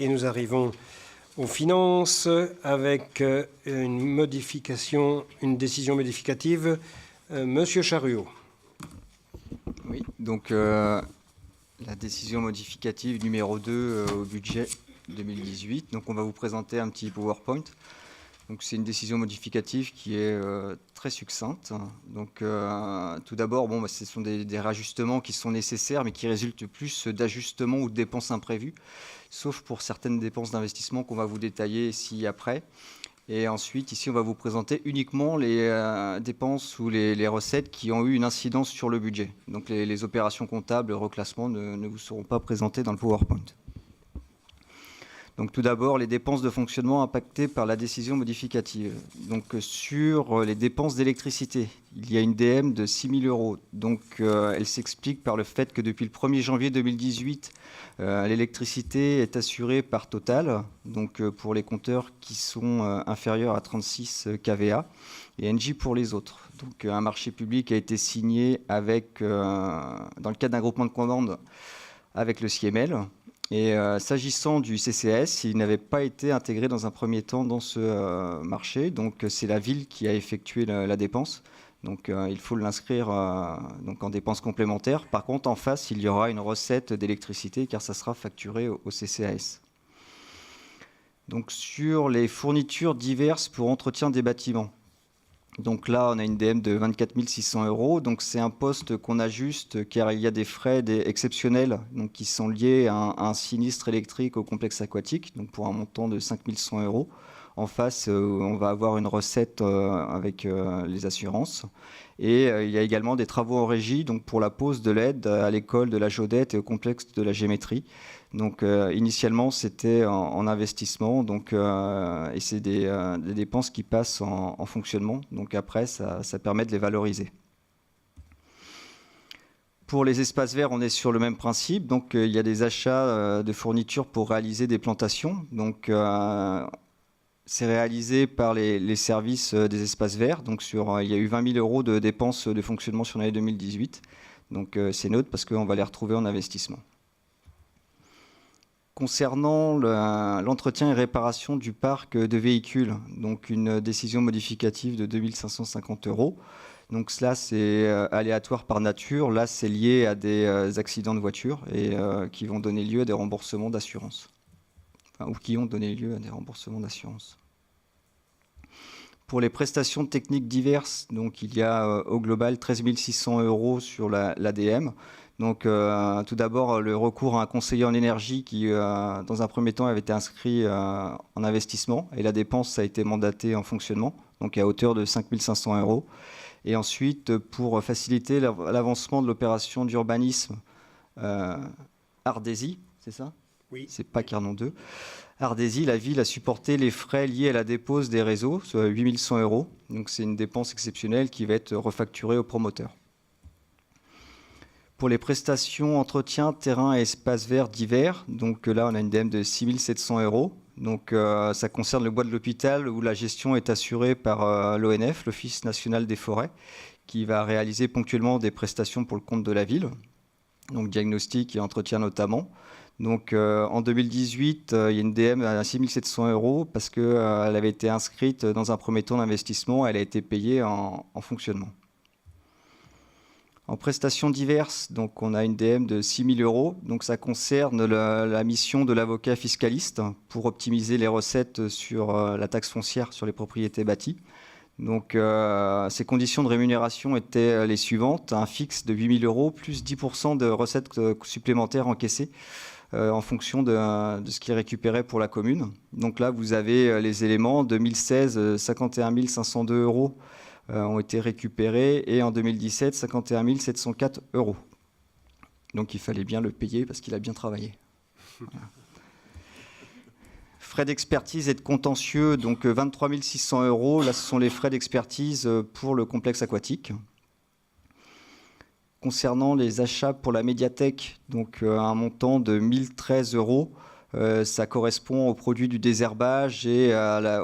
et nous arrivons aux finances avec une décision modificative. Monsieur Charriot. Oui, donc la décision modificative numéro 2 au budget 2018. Donc on va vous présenter un petit PowerPoint. Donc c'est une décision modificative qui est très succincte. Donc tout d'abord, ce sont des réajustements qui sont nécessaires, mais qui résultent plus d'ajustements ou de dépenses imprévues, sauf pour certaines dépenses d'investissement qu'on va vous détailler ici après. Et ensuite, ici, on va vous présenter uniquement les dépenses ou les recettes qui ont eu une incidence sur le budget. Donc les opérations comptables, le reclassement ne vous seront pas présentées dans le PowerPoint. Donc tout d'abord, les dépenses de fonctionnement impactées par la décision modificative. Donc sur les dépenses d'électricité, il y a une DM de 6 000 euros. Donc elle s'explique par le fait que depuis le 1er janvier 2018, l'électricité est assurée par Total, donc pour les compteurs qui sont inférieurs à 36 kVA, et Engie pour les autres. Donc un marché public a été signé avec, dans le cadre d'un groupement de commandes avec le CIEMEL. Et s'agissant du CCAS, il n'avait pas été intégré dans un premier temps dans ce marché. Donc c'est la ville qui a effectué la dépense. Donc il faut l'inscrire donc en dépenses complémentaires. Par contre, en face, il y aura une recette d'électricité car ça sera facturé au CCAS. Donc sur les fournitures diverses pour entretien des bâtiments. Donc là, on a une DM de 24 600 euros. Donc c'est un poste qu'on ajuste car il y a des frais exceptionnels donc, qui sont liés à un sinistre électrique au complexe aquatique, donc pour un montant de 5 100 euros. En face, on va avoir une recette avec les assurances. Et il y a également des travaux en régie donc pour la pose de LED à l'école de la Jodette et au complexe de la géométrie. Donc initialement, c'était en investissement donc, et c'est des dépenses qui passent en fonctionnement. Donc après, ça permet de les valoriser. Pour les espaces verts, on est sur le même principe. Donc il y a des achats de fournitures pour réaliser des plantations. Donc c'est réalisé par les services des espaces verts. Donc il y a eu 20 000 euros de dépenses de fonctionnement sur l'année 2018. Donc c'est neutre parce qu'on va les retrouver en investissement. Concernant l'entretien et réparation du parc de véhicules, donc une décision modificative de 2 550 euros. Donc cela, c'est aléatoire par nature. Là, c'est lié à des accidents de voiture et qui vont donner lieu à des remboursements d'assurance. Enfin, ou qui ont donné lieu à des remboursements d'assurance. Pour les prestations techniques diverses, donc il y a au global 13 600 euros sur l'ADM. Donc tout d'abord le recours à un conseiller en énergie qui dans un premier temps avait été inscrit en investissement et la dépense a été mandatée en fonctionnement, donc à hauteur de 5 500 euros. Et ensuite pour faciliter l'avancement de l'opération d'urbanisme Ardésie, c'est ça ? Oui. C'est pas Carnon 2. Ardésie, la ville a supporté les frais liés à la dépose des réseaux, soit 8 100 euros. Donc c'est une dépense exceptionnelle qui va être refacturée au promoteur. Pour les prestations entretien, terrain et espaces verts divers, donc là on a une DM de 6 700 euros. Donc ça concerne le bois de l'hôpital où la gestion est assurée par l'ONF, l'Office national des forêts, qui va réaliser ponctuellement des prestations pour le compte de la ville, donc diagnostic et entretien notamment. Donc en 2018, il y a une DM à 6 700 euros parce qu'elle avait été inscrite dans un premier temps d'investissement, elle a été payée en fonctionnement. En prestations diverses, donc on a une DM de 6 000 euros. Donc ça concerne la mission de l'avocat fiscaliste pour optimiser les recettes sur la taxe foncière sur les propriétés bâties. Donc ces conditions de rémunération étaient les suivantes. Un fixe de 8 000 euros plus 10% de recettes supplémentaires encaissées en fonction de ce qui est récupéré pour la commune. Donc là, vous avez les éléments. 2016, 51 502 euros ont été récupérés et en 2017, 51 704 euros. Donc il fallait bien le payer parce qu'il a bien travaillé. Voilà. Frais d'expertise et de contentieux, donc 23 600 euros. Là, ce sont les frais d'expertise pour le complexe aquatique. Concernant les achats pour la médiathèque, donc un montant de 1 013 euros, ça correspond au produit du désherbage et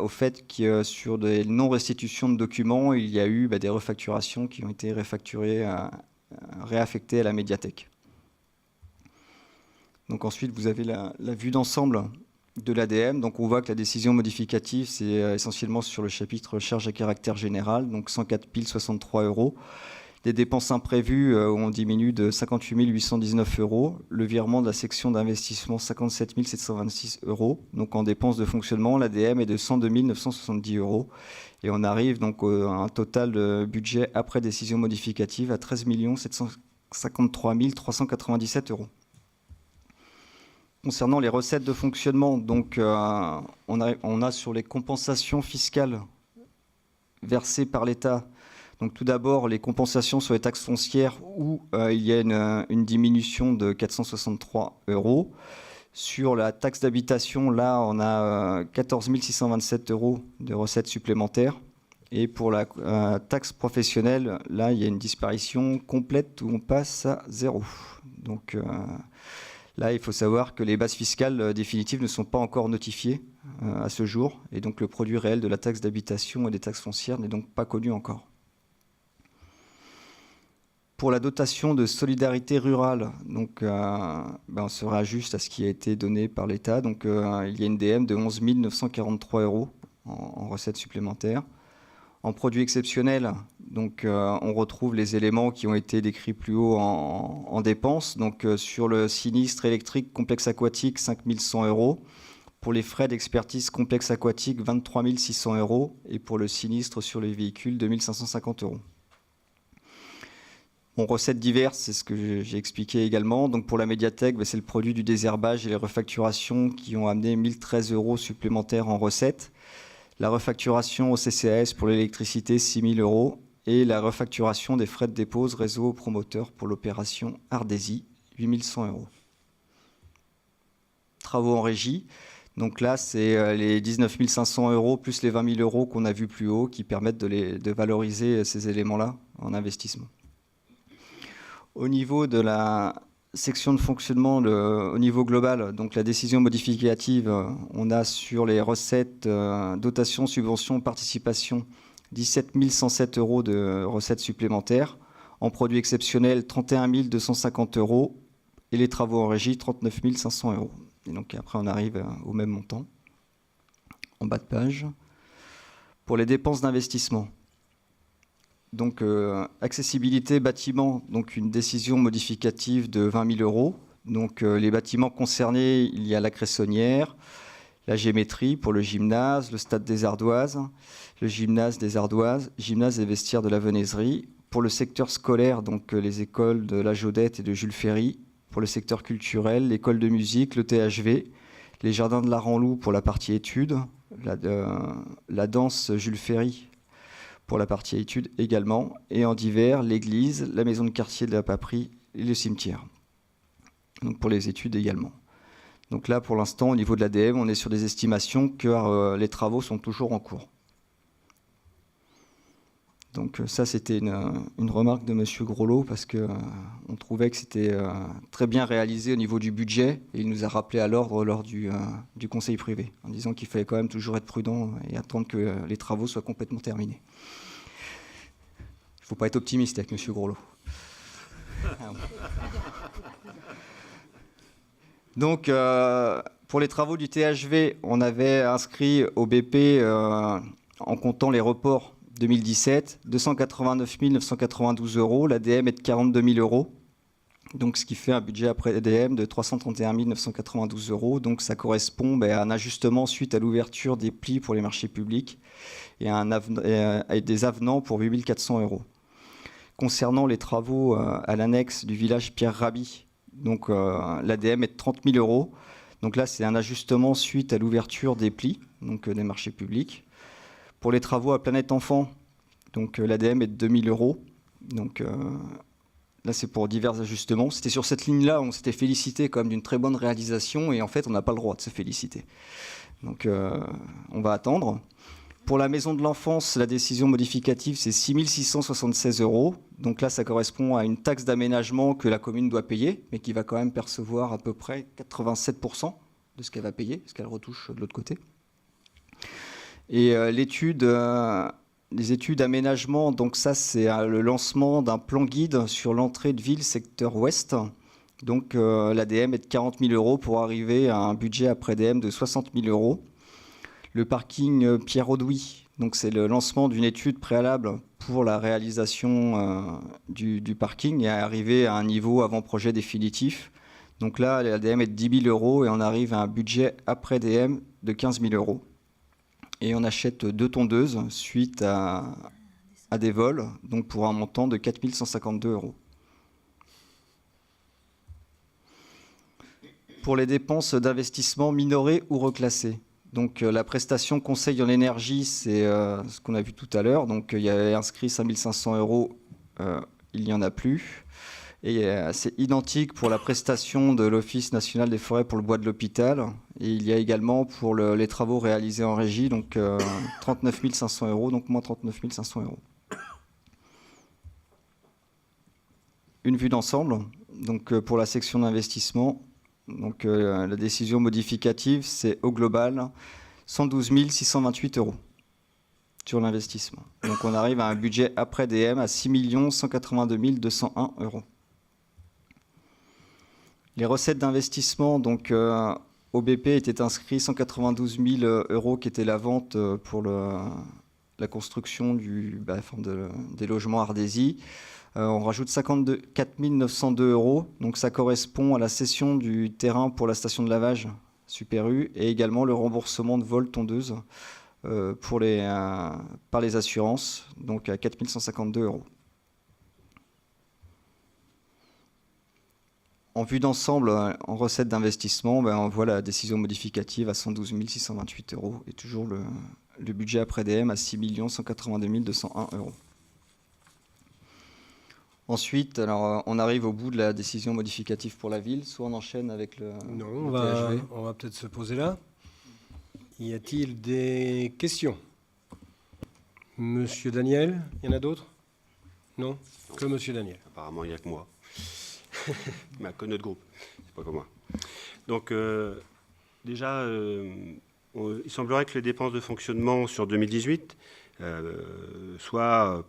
au fait que sur des non-restitutions de documents, il y a eu des refacturations qui ont été réaffectées à la médiathèque. Donc ensuite, vous avez la vue d'ensemble de l'ADM. Donc on voit que la décision modificative, c'est essentiellement sur le chapitre charges à caractère général, donc 104 063 euros. Des dépenses imprévues on diminue de 58 819 euros. Le virement de la section d'investissement, 57 726 euros. Donc en dépenses de fonctionnement, l'ADM est de 102 970 euros. Et on arrive donc à un total de budget après décision modificative à 13 753 397 euros. Concernant les recettes de fonctionnement, donc, on a sur les compensations fiscales versées par l'État. Donc, tout d'abord, les compensations sur les taxes foncières où il y a une diminution de 463 euros. Sur la taxe d'habitation, là, on a 14 627 euros de recettes supplémentaires. Et pour la taxe professionnelle, là, il y a une disparition complète où on passe à 0. Donc, là, il faut savoir que les bases fiscales définitives ne sont pas encore notifiées à ce jour. Et donc, le produit réel de la taxe d'habitation et des taxes foncières n'est donc pas connu encore. Pour la dotation de solidarité rurale, donc, on se réajuste à ce qui a été donné par l'État. Donc, il y a une DM de 11 943 euros en recettes supplémentaires. En produits exceptionnels, donc, on retrouve les éléments qui ont été décrits plus haut en dépenses. Donc, sur le sinistre électrique complexe aquatique, 5 100 euros. Pour les frais d'expertise complexe aquatique, 23 600 euros. Et pour le sinistre sur les véhicules, 2 550 euros. Bon, recettes diverses, c'est ce que j'ai expliqué également. Donc, pour la médiathèque, c'est le produit du désherbage et les refacturations qui ont amené 1 013 euros supplémentaires en recettes. La refacturation au CCAS pour l'électricité, 6 000 euros. Et la refacturation des frais de dépose réseau promoteur pour l'opération Ardésie, 8 100 euros. Travaux en régie. Donc là, c'est les 19 500 euros plus les 20 000 euros qu'on a vus plus haut qui permettent de valoriser ces éléments-là en investissement. Au niveau de la section de fonctionnement, au niveau global, donc la décision modificative, on a sur les recettes, dotation, subvention, participation, 17 107 euros de recettes supplémentaires. En produits exceptionnels, 31 250 euros. Et les travaux en régie, 39 500 euros. Et donc après, on arrive au même montant. En bas de page. Pour les dépenses d'investissement. Donc, accessibilité bâtiment, donc une décision modificative de 20 000 euros. Donc, les bâtiments concernés, il y a la Cressonnière, la Gémétrie pour le gymnase, le stade des Ardoises, le gymnase des Ardoises, gymnase et vestiaires de la Venaiserie. Pour le secteur scolaire, donc les écoles de la Jaudette et de Jules Ferry. Pour le secteur culturel, l'école de musique, le THV, les jardins de la Ranlou pour la partie études, la danse Jules Ferry pour la partie études également, et en divers, l'église, la maison de quartier de la Paperie et le cimetière. Donc pour les études également. Donc là, pour l'instant, au niveau de l'ADM, on est sur des estimations que les travaux sont toujours en cours. Donc ça, c'était une remarque de M. Groslot, parce qu'on trouvait que c'était très bien réalisé au niveau du budget, et il nous a rappelé à l'ordre lors du conseil privé, en disant qu'il fallait quand même toujours être prudent et attendre que les travaux soient complètement terminés. Il ne faut pas être optimiste avec M. Groslot. Donc, pour les travaux du THV, on avait inscrit au BP, en comptant les reports 2017, 289 992 euros. L'ADM est de 42 000 euros. Donc, ce qui fait un budget après ADM de 331 992 euros. Donc, ça correspond à un ajustement suite à l'ouverture des plis pour les marchés publics et à des avenants pour 8 400 euros. Concernant les travaux à l'annexe du village Pierre Rabhi, donc l'ADM est de 30 000 euros. Donc là, c'est un ajustement suite à l'ouverture des plis, donc des marchés publics. Pour les travaux à Planète Enfant, donc l'ADM est de 2 000 euros. Donc là, c'est pour divers ajustements. C'était sur cette ligne-là, on s'était félicité quand même d'une très bonne réalisation, et en fait, on n'a pas le droit de se féliciter. Donc on va attendre. Pour la maison de l'enfance, la décision modificative, c'est 6 676 euros. Donc là, ça correspond à une taxe d'aménagement que la commune doit payer, mais qui va quand même percevoir à peu près 87% de ce qu'elle va payer, ce qu'elle retouche de l'autre côté. Et les études aménagement, donc ça, c'est le lancement d'un plan guide sur l'entrée de ville secteur ouest. Donc l'ADM est de 40 000 euros pour arriver à un budget après DM de 60 000 euros. Le parking Pierre-Audoui, donc c'est le lancement d'une étude préalable pour la réalisation du parking et arriver à un niveau avant-projet définitif. Donc là, l'ADM est de 10 000 euros et on arrive à un budget après DM de 15 000 euros. Et on achète 2 tondeuses suite à des vols, donc pour un montant de 4 152 euros. Pour les dépenses d'investissement minorées ou reclassées. Donc la prestation conseil en énergie, c'est ce qu'on a vu tout à l'heure. Donc il y avait inscrit 5 500 euros, il n'y en a plus. Et c'est identique pour la prestation de l'Office national des forêts pour le bois de l'hôpital. Et il y a également pour les travaux réalisés en régie, donc 39 500 euros, donc moins 39 500 euros. Une vue d'ensemble, donc pour la section d'investissement. Donc la décision modificative, c'est au global 112 628 euros sur l'investissement. Donc on arrive à un budget après DM à 6 182 201 euros. Les recettes d'investissement, donc au BP étaient inscrits 192 000 euros qui était la vente pour la construction des logements Ardésie. On rajoute 54 902 euros, donc ça correspond à la cession du terrain pour la station de lavage Super U et également le remboursement de vol tondeuse par les assurances, donc à 4 152 euros. En vue d'ensemble, en recettes d'investissement, on voit la décision modificative à 112 628 euros et toujours le budget après DM à 6 182 201 euros. Ensuite, alors, on arrive au bout de la décision modificative pour la ville. Soit on enchaîne avec le THV. On va peut-être se poser là. Y a-t-il des questions? Monsieur Daniel, il y en a d'autres? Non, que Monsieur Daniel. Apparemment, il n'y a que moi. Mais que notre groupe, c'est pas comme moi. Donc, déjà, il semblerait que les dépenses de fonctionnement sur 2018 soient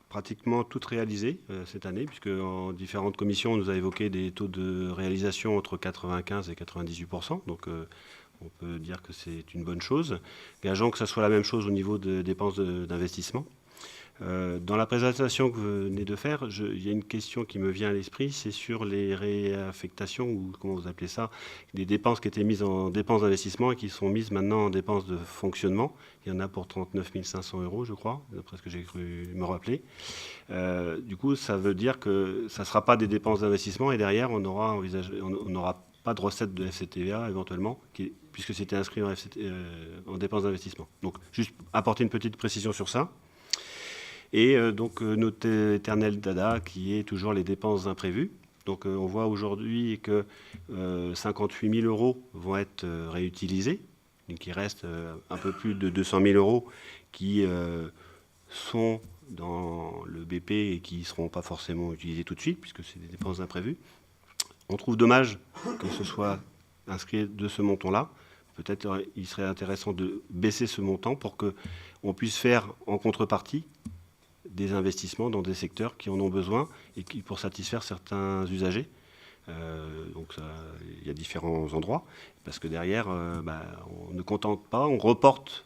pratiquement toutes réalisées cette année, puisque en différentes commissions, on nous a évoqué des taux de réalisation entre 95 et 98%. Donc, on peut dire que c'est une bonne chose. Gageons que ça soit la même chose au niveau des dépenses d'investissement. Dans la présentation que vous venez de faire, il y a une question qui me vient à l'esprit, c'est sur les réaffectations, ou comment vous appelez ça, des dépenses qui étaient mises en dépenses d'investissement et qui sont mises maintenant en dépenses de fonctionnement. Il y en a pour 39 500 euros, je crois, d'après ce que j'ai cru me rappeler. Du coup, ça veut dire que ça ne sera pas des dépenses d'investissement et derrière, on n'aura pas de recettes de FCTVA éventuellement, puisque c'était inscrit en dépenses d'investissement. Donc, juste apporter une petite précision sur ça. Et donc notre éternel dada qui est toujours les dépenses imprévues. Donc on voit aujourd'hui que 58 000 euros vont être réutilisés. Donc il reste un peu plus de 200 000 euros qui sont dans le BP et qui ne seront pas forcément utilisés tout de suite puisque c'est des dépenses imprévues. On trouve dommage que ce soit inscrit de ce montant-là. Peut-être il serait intéressant de baisser ce montant pour qu'on puisse faire en contrepartie des investissements dans des secteurs qui en ont besoin et qui pour satisfaire certains usagers. Donc il y a différents endroits, parce que derrière, on ne contente pas, on reporte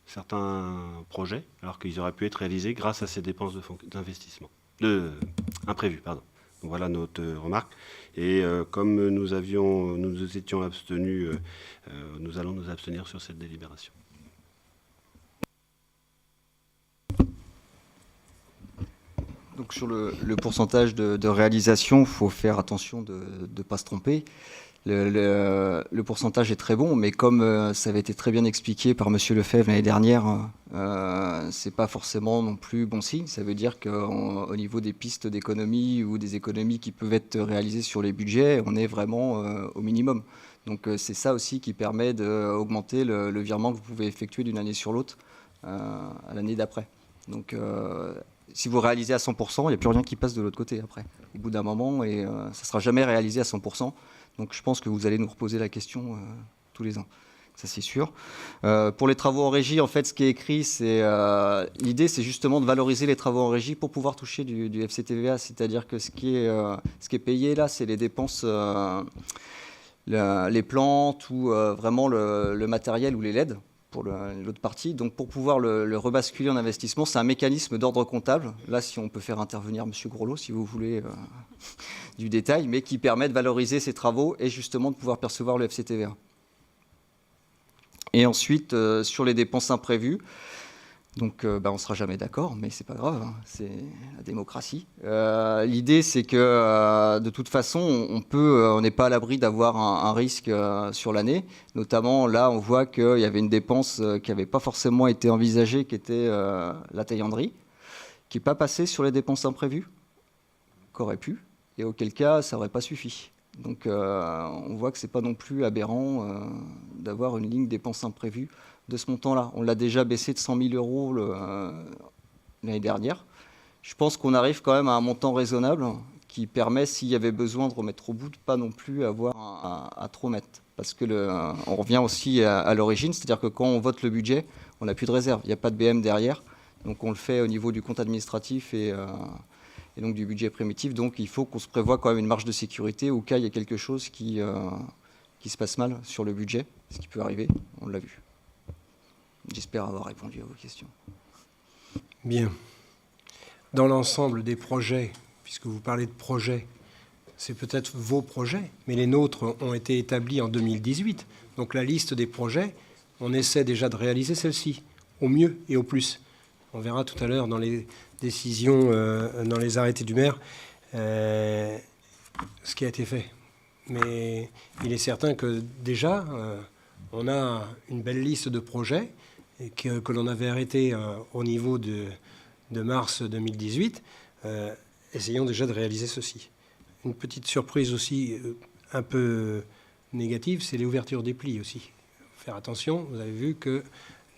certains projets, alors qu'ils auraient pu être réalisés grâce à ces dépenses d'investissement, imprévues, pardon. Donc voilà notre remarque. Et comme nous étions abstenus, nous allons nous abstenir sur cette délibération. Donc sur le pourcentage de réalisation, il faut faire attention de ne pas se tromper. Le pourcentage est très bon, mais comme ça avait été très bien expliqué par M. Lefebvre l'année dernière, ce n'est pas forcément non plus bon signe. Ça veut dire qu'au niveau des pistes d'économie ou des économies qui peuvent être réalisées sur les budgets, on est vraiment au minimum. Donc c'est ça aussi qui permet d'augmenter le virement que vous pouvez effectuer d'une année sur l'autre à l'année d'après. Donc si vous réalisez à 100%, il n'y a plus rien qui passe de l'autre côté après, au bout d'un moment, et ça ne sera jamais réalisé à 100%. Donc je pense que vous allez nous reposer la question tous les ans. ça c'est sûr. Pour les travaux en régie, en fait, ce qui est écrit, l'idée, c'est justement de valoriser les travaux en régie pour pouvoir toucher du FCTVA. C'est-à-dire que ce qui est payé là, c'est les dépenses, les plantes ou vraiment le matériel ou les LED pour l'autre partie. Donc pour pouvoir le rebasculer en investissement, c'est un mécanisme d'ordre comptable. Là, si on peut faire intervenir M. Groslo, si vous voulez du détail, mais qui permet de valoriser ces travaux et justement de pouvoir percevoir le FCTVA. Et ensuite, sur les dépenses imprévues, donc on ne sera jamais d'accord, mais ce n'est pas grave, hein, c'est la démocratie. L'idée, c'est que de toute façon, on n'est pas à l'abri d'avoir un risque sur l'année. Notamment, là, on voit qu'il y avait une dépense qui n'avait pas forcément été envisagée, qui était la taillanderie, qui n'est pas passée sur les dépenses imprévues, qu'aurait pu, et auquel cas, ça n'aurait pas suffi. Donc on voit que ce n'est pas non plus aberrant d'avoir une ligne dépenses imprévues de ce montant-là. On l'a déjà baissé de 100 000 euros l'année dernière. Je pense qu'on arrive quand même à un montant raisonnable qui permet, s'il y avait besoin de remettre au bout, de pas non plus avoir à trop mettre. Parce que on revient aussi à l'origine, c'est-à-dire que quand on vote le budget, on n'a plus de réserve, il n'y a pas de BM derrière. Donc on le fait au niveau du compte administratif et donc du budget primitif. Donc il faut qu'on se prévoie quand même une marge de sécurité au cas il y a quelque chose qui se passe mal sur le budget, ce qui peut arriver, on l'a vu. J'espère avoir répondu à vos questions. Bien. Dans l'ensemble des projets, puisque vous parlez de projets, c'est peut-être vos projets, mais les nôtres ont été établis en 2018. Donc la liste des projets, on essaie déjà de réaliser celle-ci, au mieux et au plus. On verra tout à l'heure dans les décisions, dans les arrêtés du maire, ce qui a été fait. Mais il est certain que déjà, on a une belle liste de projets que l'on avait arrêtés au niveau de mars 2018. Essayons déjà de réaliser ceci. Une petite surprise aussi un peu négative, c'est l'ouverture des plis aussi. Faire attention, vous avez vu que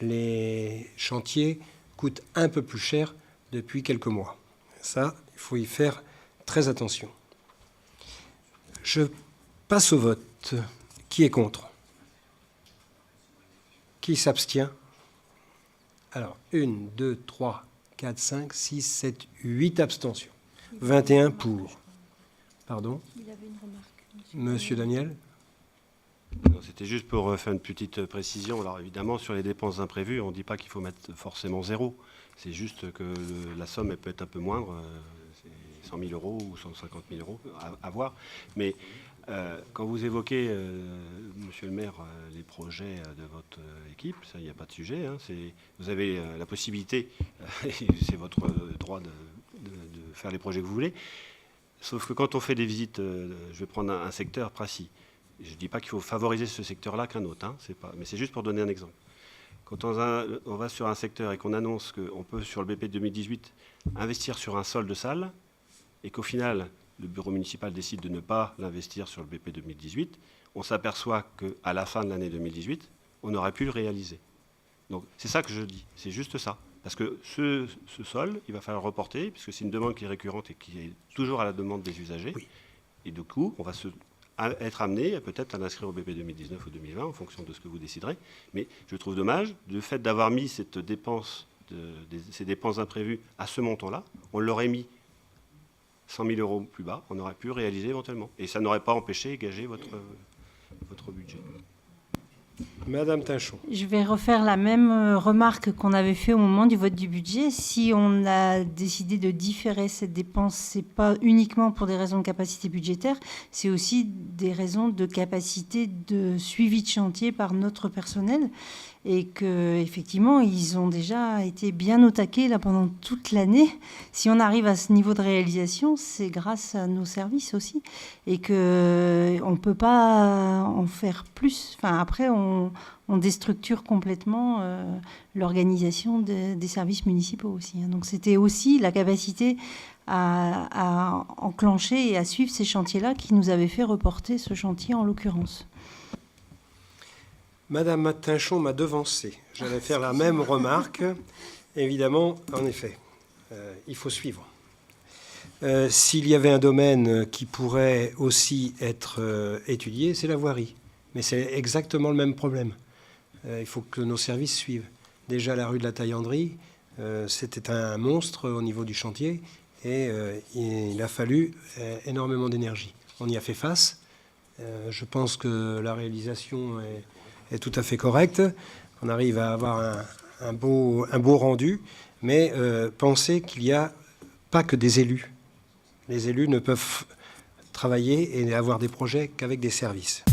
les chantiers coûtent un peu plus cher depuis quelques mois. Ça, il faut y faire très attention. Je passe au vote. Qui est contre? Qui s'abstient? Alors, 1, 2, 3, 4, 5, 6, 7, 8 abstentions. 21 pour. Pardon? Il avait une remarque. Monsieur Daniel? C'était juste pour faire une petite précision. Alors évidemment, sur les dépenses imprévues, on ne dit pas qu'il faut mettre forcément 0. C'est juste que la somme elle peut être un peu moindre. C'est 100 000 euros ou 150 000 euros, à voir. Mais quand vous évoquez, monsieur le maire, les projets de votre équipe, ça, il n'y a pas de sujet. Hein, vous avez la possibilité, c'est votre droit de faire les projets que vous voulez. Sauf que quand on fait des visites, je vais prendre un secteur précis. Je ne dis pas qu'il faut favoriser ce secteur-là qu'un autre, hein, mais c'est juste pour donner un exemple. Quand on va sur un secteur et qu'on annonce qu'on peut, sur le BP 2018, investir sur un sol de salle, et qu'au final, le bureau municipal décide de ne pas l'investir sur le BP 2018, on s'aperçoit qu'à la fin de l'année 2018, on aurait pu le réaliser. Donc c'est ça que je dis, c'est juste ça. Parce que ce sol, il va falloir le reporter, puisque c'est une demande qui est récurrente et qui est toujours à la demande des usagers. Oui. Et du coup, on va être amené peut-être à l'inscrire au BP 2019 ou 2020 en fonction de ce que vous déciderez. Mais je trouve dommage, le fait d'avoir mis ces dépenses imprévues à ce montant-là, on l'aurait mis 100 000 euros plus bas, on aurait pu réaliser éventuellement. Et ça n'aurait pas empêché et gagé votre budget. Madame Tinchon. Je vais refaire la même remarque qu'on avait fait au moment du vote du budget. Si on a décidé de différer cette dépense, ce n'est pas uniquement pour des raisons de capacité budgétaire, c'est aussi des raisons de capacité de suivi de chantier par notre personnel. Et qu'effectivement, ils ont déjà été bien au taquet là, pendant toute l'année. Si on arrive à ce niveau de réalisation, c'est grâce à nos services aussi. Et qu'on ne peut pas en faire plus. Enfin, après, on déstructure complètement l'organisation des services municipaux aussi. Donc c'était aussi la capacité à enclencher et à suivre ces chantiers-là qui nous avait fait reporter ce chantier en l'occurrence. Madame Tinchon m'a devancé. J'allais faire la même remarque. Évidemment, en effet, il faut suivre. S'il y avait un domaine qui pourrait aussi être étudié, c'est la voirie. Mais c'est exactement le même problème. il faut que nos services suivent. Déjà, la rue de la Taillanderie, c'était un monstre au niveau du chantier et il a fallu énormément d'énergie. On y a fait face. Je pense que la réalisation est tout à fait correcte. On arrive à avoir un beau rendu, mais pensez qu'il n'y a pas que des élus. Les élus ne peuvent travailler et avoir des projets qu'avec des services.